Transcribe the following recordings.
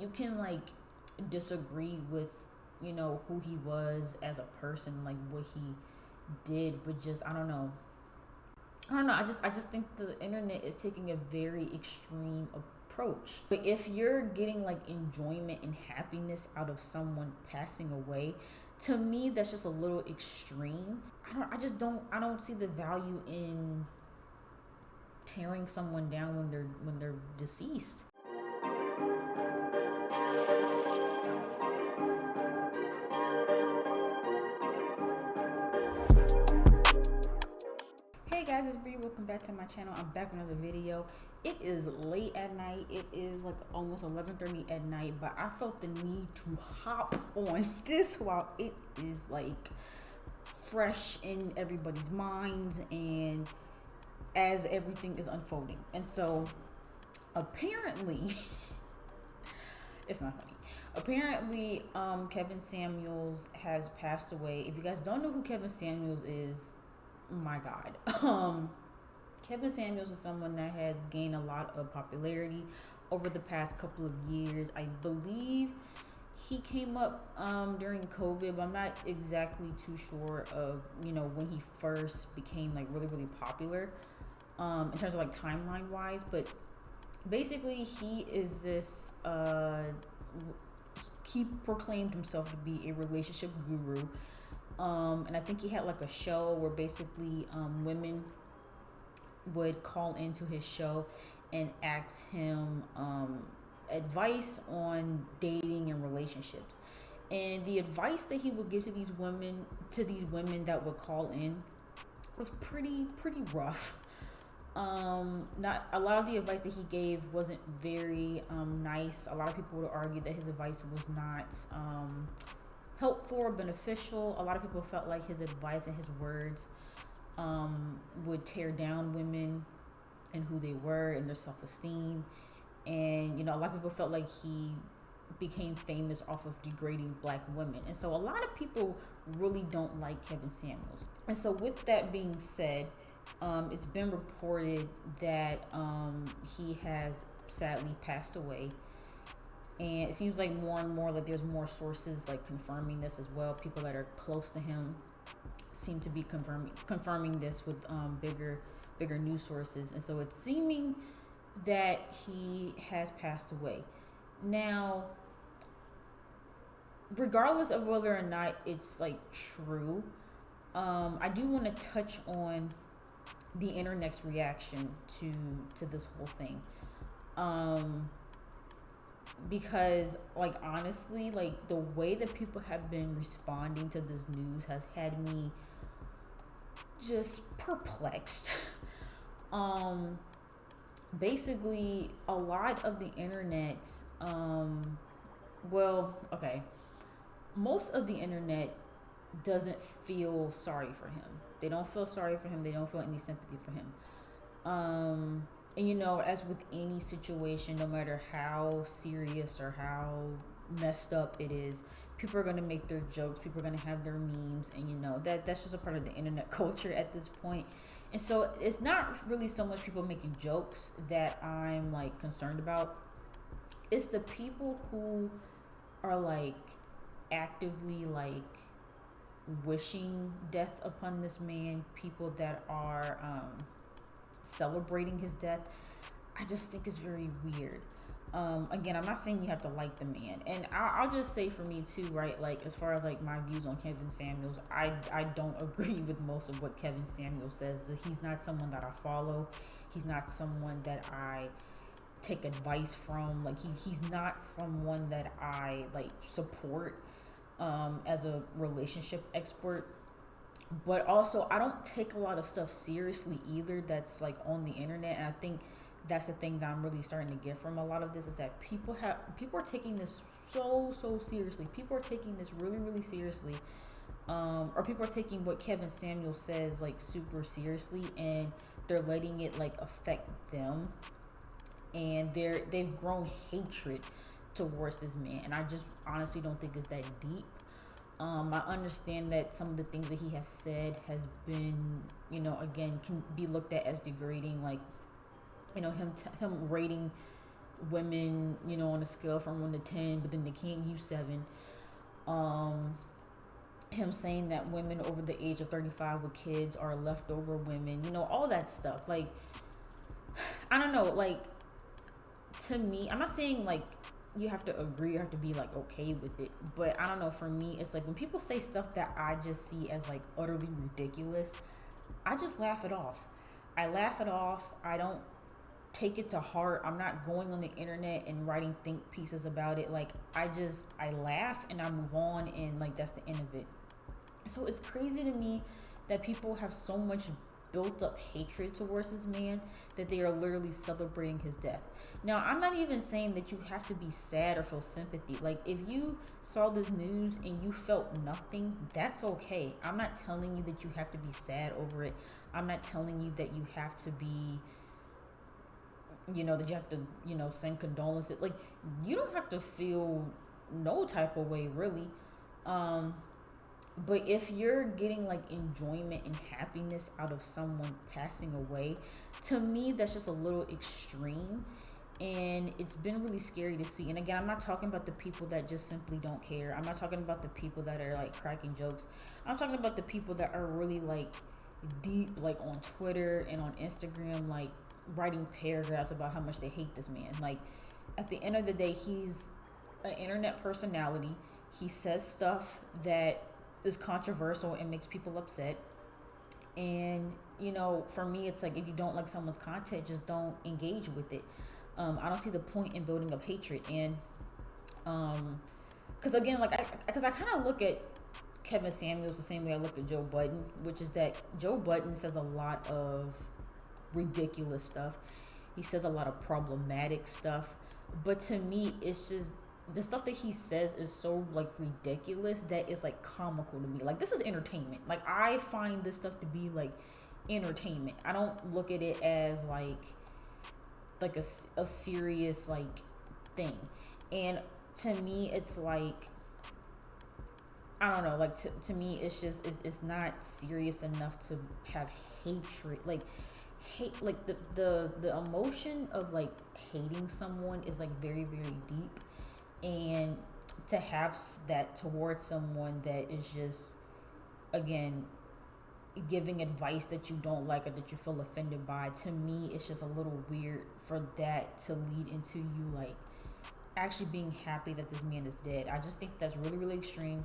you can like disagree with, you know, who he was as a person, like what he did, but just I don't know. I just think the internet is taking a very extreme approach. But if you're getting like enjoyment and happiness out of someone passing away, to me that's just a little extreme. I don't see the value in tearing someone down when they're deceased. Hey guys, it's Bree. Welcome back to my channel. I'm back with another video. It is late at night. It is like almost 11:30 at night, but I felt the need to hop on this while it is like fresh in everybody's minds and as everything is unfolding. And so apparently it's not funny. Apparently, Kevin Samuels has passed away. If you guys don't know who Kevin Samuels is, my God. Kevin Samuels is someone that has gained a lot of popularity over the past couple of years. I believe he came up during COVID, but I'm not exactly too sure of, you know, when he first became like really, really popular in terms of like timeline wise. But basically, he is this, he proclaimed himself to be a relationship guru. And I think he had like a show where basically women would call into his show and ask him advice on dating and relationships. And the advice that he would give to these women that would call in, was pretty rough. Not a lot of the advice that he gave wasn't very nice. A lot of people would argue that his advice was not helpful or beneficial. A lot of people felt like his advice and his words would tear down women and who they were and their self-esteem. And, you know, a lot of people felt like he became famous off of degrading black women. And so a lot of people really don't like Kevin Samuels. And so with that being said, it's been reported that he has sadly passed away. And it seems like more and more like there's more sources like confirming this as well. People that are close to him seem to be confirming this with bigger news sources. And so it's seeming that he has passed away. Now, regardless of whether or not it's like true, I do want to touch on the internet's reaction to this whole thing. Because like honestly, like the way that people have been responding to this news has had me just perplexed. Basically a lot of the internet, well, okay, most of the internet doesn't feel sorry for him. They don't feel sorry for him. They don't feel any sympathy for him. And you know, as with any situation, no matter how serious or how messed up it is, people are going to make their jokes. People are going to have their memes, and you know that's just a part of the internet culture at this point. And so it's not really so much people making jokes that I'm like concerned about. It's the people who are like actively like wishing death upon this man. People that are celebrating his death. I just think it's very weird. Again, I'm not saying you have to like the man, and I'll just say for me too, right? Like as far as like my views on Kevin Samuels, I don't agree with most of what Kevin Samuels says. That he's not someone that I follow. He's not someone that I take advice from. Like he's not someone that I like support as a relationship expert. But also, I don't take a lot of stuff seriously either that's like on the internet. And I think that's the thing that I'm really starting to get from a lot of this, is that people are taking this so seriously. People are taking this really seriously. Or people are taking what Kevin Samuel says like super seriously, and they're letting it like affect them. And they've grown hatred towards this man. And I just honestly don't think it's that deep. I understand that some of the things that he has said has been, you know, again, can be looked at as degrading, like, you know, him rating women, on a scale from 1 to 10, but then they can't use 7. Um, him saying that women over the age of 35 with kids are leftover women, all that stuff. Like, I don't know, like, to me, I'm not saying like you have to agree or have to be like okay with it, but I don't know, for me, it's like when people say stuff that I just see as like utterly ridiculous, I just laugh it off. I laugh it off. I don't take it to heart. I'm not going on the internet and writing think pieces about it. Like, I laugh and I move on, and like that's the end of it. So it's crazy to me that people have so much built up hatred towards this man that they are literally celebrating his death. Now, I'm not even saying that you have to be sad or feel sympathy. Like, if you saw this news and you felt nothing, that's okay. I'm not telling you that you have to be sad over it. I'm not telling you that you have to be, that you have to, send condolences. Like, you don't have to feel no type of way, really. But if you're getting like enjoyment and happiness out of someone passing away, to me, that's just a little extreme. And it's been really scary to see. And again, I'm not talking about the people that just simply don't care. I'm not talking about the people that are like cracking jokes. I'm talking about the people that are really like deep, like on Twitter and on Instagram, like writing paragraphs about how much they hate this man. Like, at the end of the day, he's an internet personality. He says stuff that is controversial and makes people upset. And, for me, it's like if you don't like someone's content, just don't engage with it. I don't see the point in building up hatred. And, because again, like, I kind of look at Kevin Samuels the same way I look at Joe Budden, which is that Joe Budden says a lot of ridiculous stuff. He says a lot of problematic stuff. But to me, it's just the stuff that he says is so like ridiculous that it's like comical to me. Like, this is entertainment. Like, I find this stuff to be like entertainment. I don't look at it as like a serious like thing. And to me, it's like, I don't know, like to me, it's just it's not serious enough to have hatred. Like, hate, like the emotion of like hating someone is like very, very deep. And to have that towards someone that is just, again, giving advice that you don't like or that you feel offended by, to me, it's just a little weird for that to lead into you like actually being happy that this man is dead. I just think that's really, really extreme.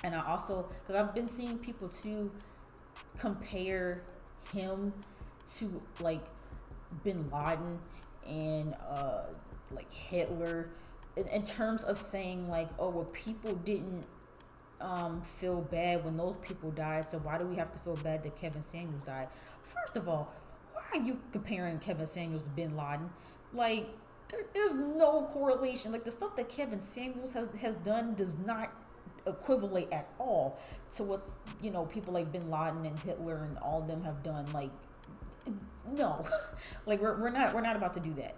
And I also, because I've been seeing people too compare him to like Bin Laden and like Hitler, in terms of saying like, oh, well, people didn't feel bad when those people died, so why do we have to feel bad that Kevin Samuels died? First of all, why are you comparing Kevin Samuels to Bin Laden? Like, there's no correlation. Like, the stuff that Kevin Samuels has done does not equivalent at all to what's, people like Bin Laden and Hitler and all of them have done. Like, no. Like, we're not about to do that.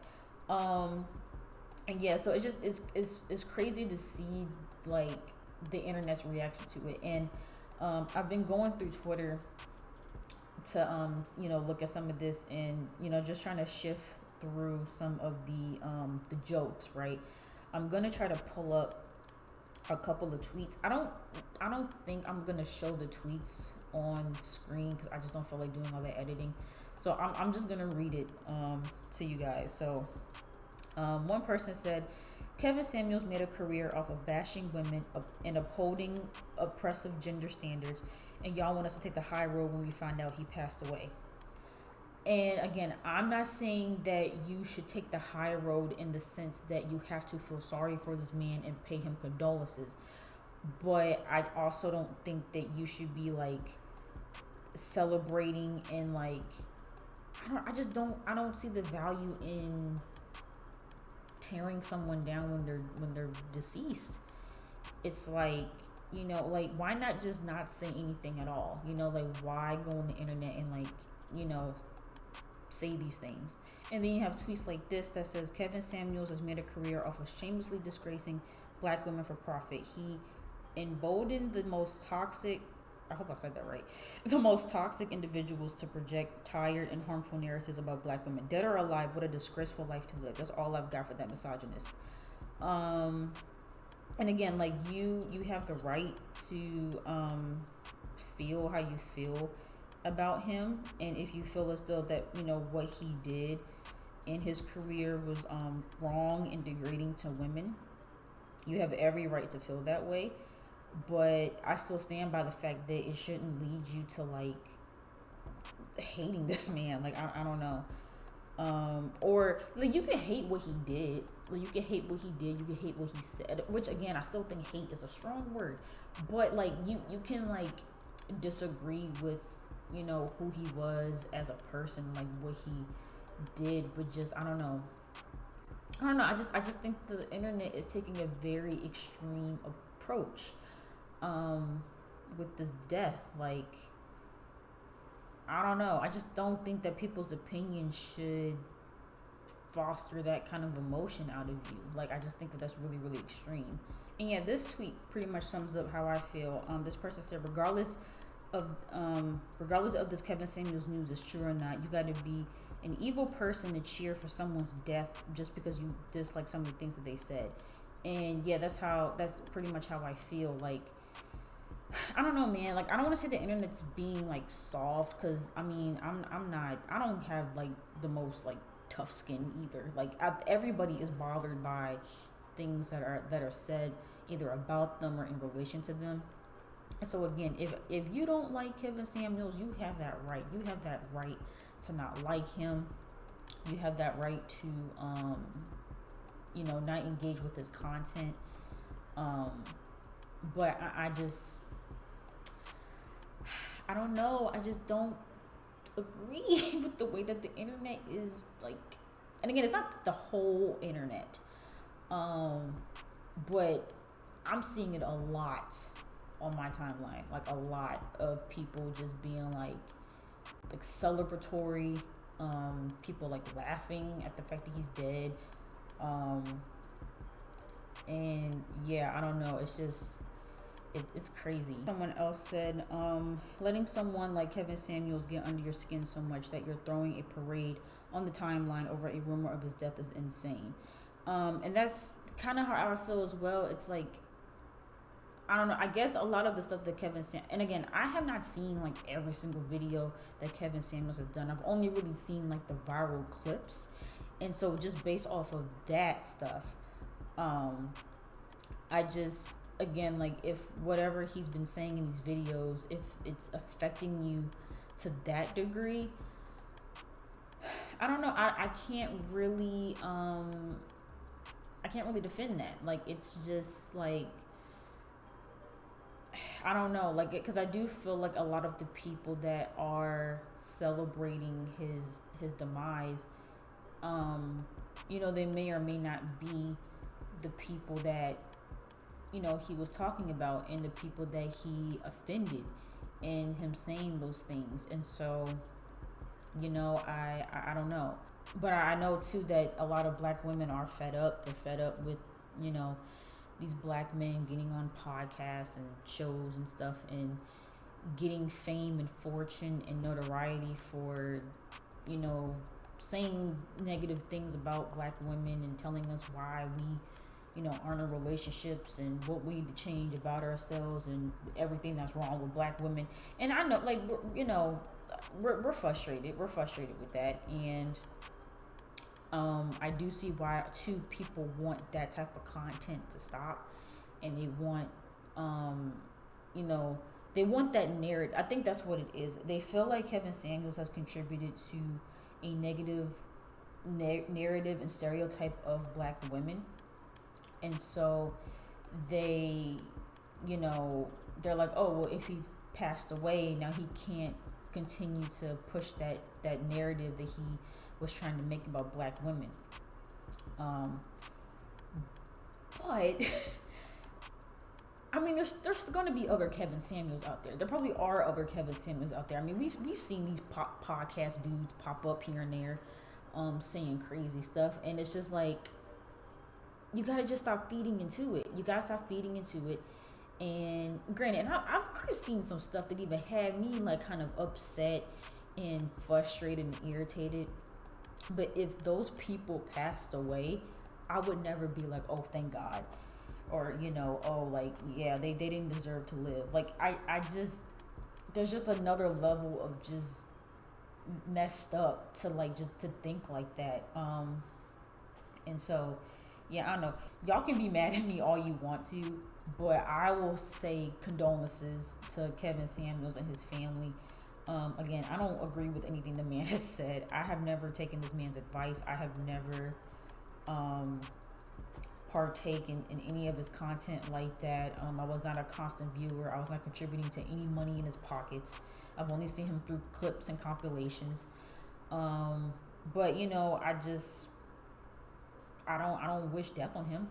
And yeah, so it's crazy to see like the internet's reaction to it. And I've been going through Twitter to look at some of this, and just trying to shift through some of the jokes, right? I'm gonna try to pull up a couple of tweets. I don't think I'm gonna show the tweets on screen because I just don't feel like doing all that editing. So I'm just gonna read it to you guys. So one person said, Kevin Samuels made a career off of bashing women and upholding oppressive gender standards, and y'all want us to take the high road when we find out he passed away. And again, I'm not saying that you should take the high road in the sense that you have to feel sorry for this man and pay him condolences. But I also don't think that you should be like celebrating and like, I don't see the value in tearing someone down when they're deceased. It's like, like, why not just not say anything at all? Like, why go on the internet and like, say these things? And then you have tweets like this that says, Kevin Samuels has made a career off of shamelessly disgracing black women for profit. He emboldened the most toxic I hope I said that right, the most toxic individuals to project tired and harmful narratives about black women. Dead or alive, what a disgraceful life to live. That's all I've got for that misogynist. Um, and again, like you have the right to feel how you feel about him, and if you feel as though that what he did in his career was wrong and degrading to women, you have every right to feel that way. But I still stand by the fact that it shouldn't lead you to like hating this man. Like I don't know. Or like you can hate what he did. Like you can hate what he did. You can hate what he said. Which again, I still think hate is a strong word. But like you can like disagree with who he was as a person, like what he did. But just I don't know. I just think the internet is taking a very extreme approach with this death. Like I don't know. I just don't think that people's opinions should foster that kind of emotion out of you. Like I just think that that's really really extreme. And yeah, this tweet pretty much sums up how I feel. This person said, regardless of this Kevin Samuels news is true or not, you got to be an evil person to cheer for someone's death just because you dislike some of the things that they said. And yeah, that's pretty much how I feel. Like I don't know, man. Like I don't want to say the internet's being like soft, because I mean I'm not. I don't have like the most like tough skin either. Like everybody is bothered by things that are said either about them or in relation to them. And so again, if you don't like Kevin Samuels, you have that right. You have that right to not like him. You have that right to not engage with his content. But I don't know. I just don't agree with the way that the internet is like. And again, it's not the whole internet, but I'm seeing it a lot on my timeline. Like a lot of people just being like celebratory. People like laughing at the fact that he's dead. And yeah, I don't know. It's just it's crazy. Someone else said, letting someone like Kevin Samuels get under your skin so much that you're throwing a parade on the timeline over a rumor of his death is insane. And that's kind of how I feel as well. It's like, I don't know. I guess a lot of the stuff that and again, I have not seen like every single video that Kevin Samuels has done. I've only really seen like the viral clips. And so just based off of that stuff, I just, again, like if whatever he's been saying in these videos, if it's affecting you to that degree, I don't know. I can't really defend that. Like it's just like, I don't know, like because I do feel like a lot of the people that are celebrating his demise, they may or may not be the people that he was talking about and the people that he offended in him saying those things. And so I don't know, but I know too that a lot of black women are fed up. They're fed up with these black men getting on podcasts and shows and stuff and getting fame and fortune and notoriety for saying negative things about black women and telling us why we aren't in relationships and what we need to change about ourselves and everything that's wrong with black women. And I know, like, we're frustrated. We're frustrated with that. And I do see why, too, people want that type of content to stop. And they want, they want that narrative. I think that's what it is. They feel like Kevin Samuels has contributed to a negative narrative and stereotype of black women. And so they, they're like, oh, well, if he's passed away, now he can't continue to push that narrative that he was trying to make about black women. But I mean, there's going to be other Kevin Samuels out there. There probably are other Kevin Samuels out there. I mean, we've seen these podcast dudes pop up here and there, saying crazy stuff, and it's just like, you gotta just stop feeding into it. You gotta stop feeding into it, And granted, and I've seen some stuff that even had me like kind of upset and frustrated and irritated. But if those people passed away, I would never be like, oh, thank God. Or, oh, like, yeah, they didn't deserve to live. Like, I just, there's just another level of just messed up to like, just to think like that. And so, yeah, I don't know. Y'all can be mad at me all you want to, but I will say condolences to Kevin Samuels and his family. Again, I don't agree with anything the man has said. I have never taken this man's advice. I have never um, partaken in any of his content like that. I was not a constant viewer. I was not contributing to any money in his pockets. I've only seen him through clips and compilations. Um, but I don't wish death on him,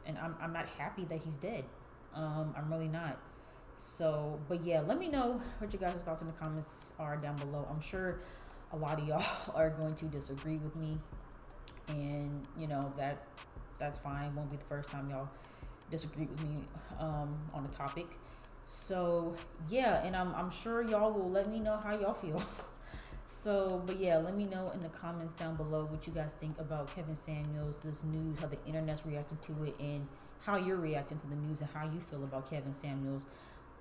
and I'm not happy that he's dead. I'm really not. So, but yeah, let me know what you guys' thoughts in the comments are down below. I'm sure a lot of y'all are going to disagree with me, and that's fine. Won't be the first time y'all disagree with me on the topic. So yeah, and I'm sure y'all will let me know how y'all feel. So, but yeah, let me know in the comments down below what you guys think about Kevin Samuels, this news, how the internet's reacting to it, and how you're reacting to the news and how you feel about Kevin Samuels.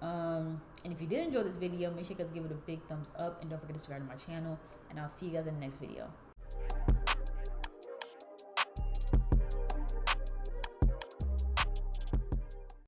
And if you did enjoy this video, make sure you guys give it a big thumbs up and don't forget to subscribe to my channel. And I'll see you guys in the next video.